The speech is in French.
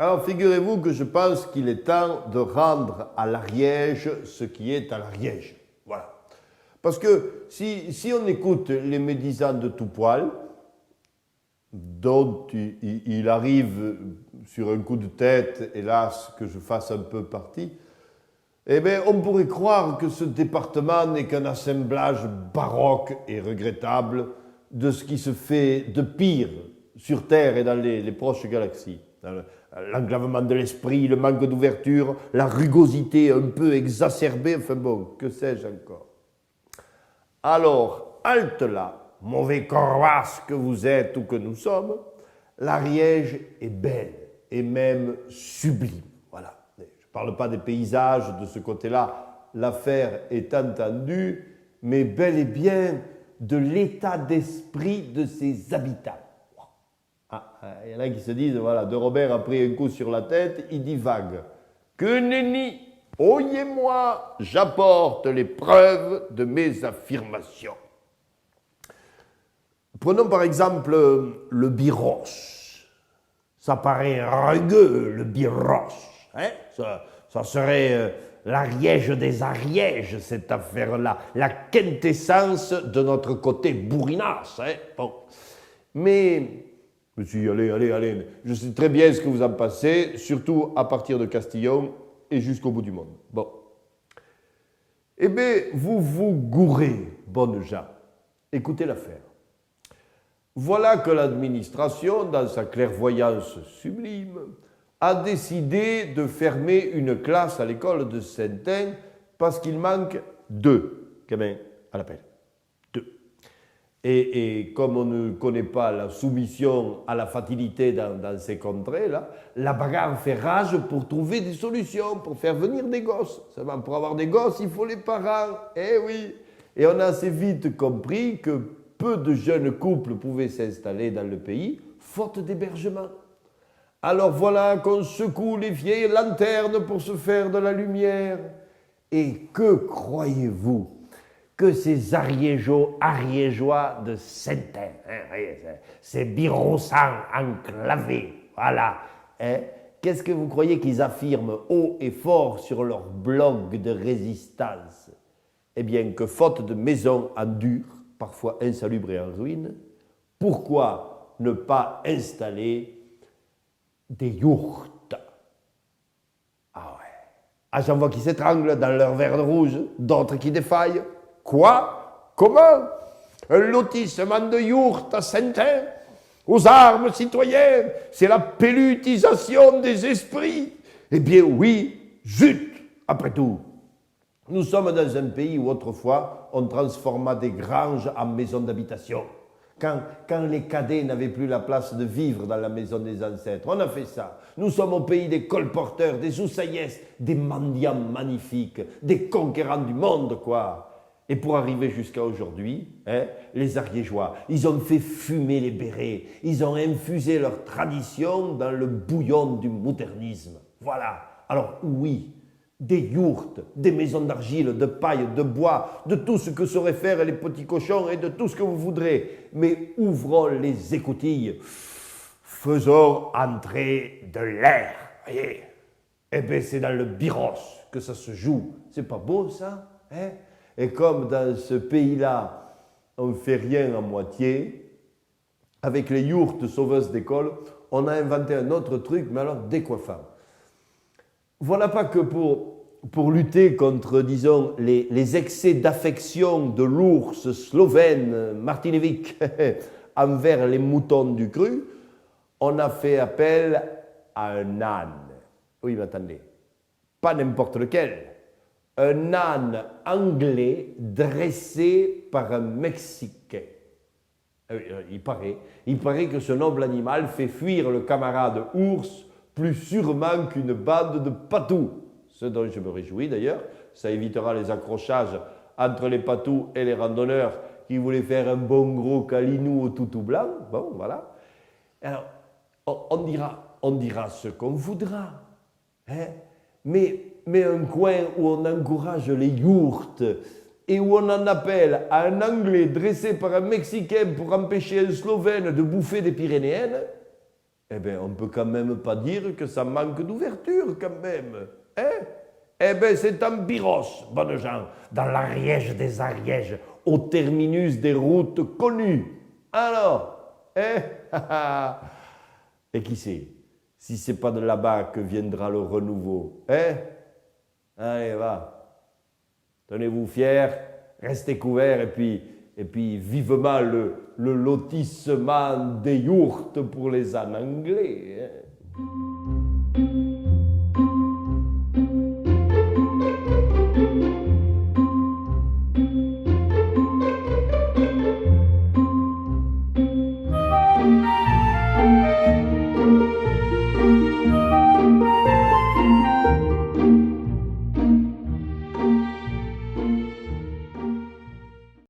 Alors, figurez-vous que je pense qu'il est temps de rendre à l'Ariège ce qui est à l'Ariège. Voilà. Parce que si on écoute les médisants de tout poil, dont il arrive sur un coup de tête, hélas, que je fasse un peu partie, eh bien, on pourrait croire que ce département n'est qu'un assemblage baroque et regrettable de ce qui se fait de pire sur Terre et dans les proches galaxies. L'enclavement de l'esprit, le manque d'ouverture, la rugosité un peu exacerbée, enfin bon, que sais-je encore. Alors, halte là, mauvais corvasse que vous êtes ou que nous sommes, l'Ariège est belle et même sublime. Voilà. Je ne parle pas des paysages de ce côté-là, l'affaire est entendue, mais bel et bien de l'état d'esprit de ses habitants. Il y en a qui se disent, voilà, de Robert a pris un coup sur la tête, il divague. Que nenni, oyez-moi, j'apporte les preuves de mes affirmations. Prenons par exemple le Biros. Ça paraît rugueux, le Biros. Hein? Ça serait l'Ariège des Arièges, cette affaire-là. La quintessence de notre côté bourrinasse. Hein? Bon. Mais, monsieur, allez, je sais très bien ce que vous en pensez, surtout à partir de Castillon et jusqu'au bout du monde. Bon. Eh bien, vous vous gourrez, bonnes gens. Écoutez l'affaire. Voilà que l'administration, dans sa clairvoyance sublime, a décidé de fermer une classe à l'école de Saint-Ain parce qu'il manque 2 gamins à l'appel. 2. Et comme on ne connaît pas la soumission à la fatalité dans ces contrées-là, la bagarre fait rage pour trouver des solutions, pour faire venir des gosses. Seulement, pour avoir des gosses, il faut les parents. Eh oui. Et on a assez vite compris que peu de jeunes couples pouvaient s'installer dans le pays, faute d'hébergement. Alors voilà qu'on secoue les vieilles lanternes pour se faire de la lumière. Et que croyez-vous que ces ariégeois de Saint-Ain, ces birossans enclavés, voilà, hein, qu'est-ce que vous croyez qu'ils affirment haut et fort sur leur blog de résistance? Eh bien que faute de maisons en dur, parfois insalubres et en ruine, pourquoi ne pas installer des yourtes? Ah ouais. Ah, j'en vois qui s'étranglent dans leur verre de rouge, d'autres qui défaillent. Quoi? Comment? Un lotissement de yourtes à Saint-Ain? Aux armes citoyennes? C'est la pellutisation des esprits? Eh bien oui, zut, après tout. Nous sommes dans un pays où autrefois on transforma des granges en maisons d'habitation. Quand les cadets n'avaient plus la place de vivre dans la maison des ancêtres, on a fait ça. Nous sommes au pays des colporteurs, des oussaillès, des mendiants magnifiques, des conquérants du monde, quoi. Et pour arriver jusqu'à aujourd'hui, hein, les Ariégeois, ils ont fait fumer les bérets, ils ont infusé leur tradition dans le bouillon du modernisme. Voilà. Alors oui, des yourtes, des maisons d'argile, de paille, de bois, de tout ce que sauraient faire les petits cochons et de tout ce que vous voudrez. Mais ouvrons les écoutilles, faisons entrer de l'air. Voyez. Eh bien, c'est dans le Biros que ça se joue. C'est pas beau, ça, hein? Et comme dans ce pays-là, on ne fait rien à moitié, avec les yourtes sauveuses d'école, on a inventé un autre truc, mais alors décoiffant. Voilà pas que pour lutter contre, disons, les excès d'affection de l'ours slovène Martinevic envers les moutons du cru, on a fait appel à un âne. Oui, mais attendez, pas n'importe lequel. Un âne anglais dressé par un Mexicain. Il paraît que ce noble animal fait fuir le camarade ours plus sûrement qu'une bande de patous. Ce dont je me réjouis d'ailleurs, ça évitera les accrochages entre les patous et les randonneurs qui voulaient faire un bon gros calinou au toutou blanc. Bon, voilà. Alors, on dira ce qu'on voudra, hein? Mais un coin où on encourage les yourtes et où on en appelle à un Anglais dressé par un Mexicain pour empêcher un Slovène de bouffer des Pyrénéennes, Eh bien, on peut quand même pas dire que ça manque d'ouverture, quand même. Hein? Eh bien, c'est en Byros, bonnes gens, dans l'Ariège des Arièges, au terminus des routes connues. Alors, hein? Et qui sait, si c'est pas de là-bas que viendra le renouveau, hein? Allez, va. Tenez-vous fiers, restez couverts et puis vivement le lotissement des yourtes pour les ânes anglais. Hein?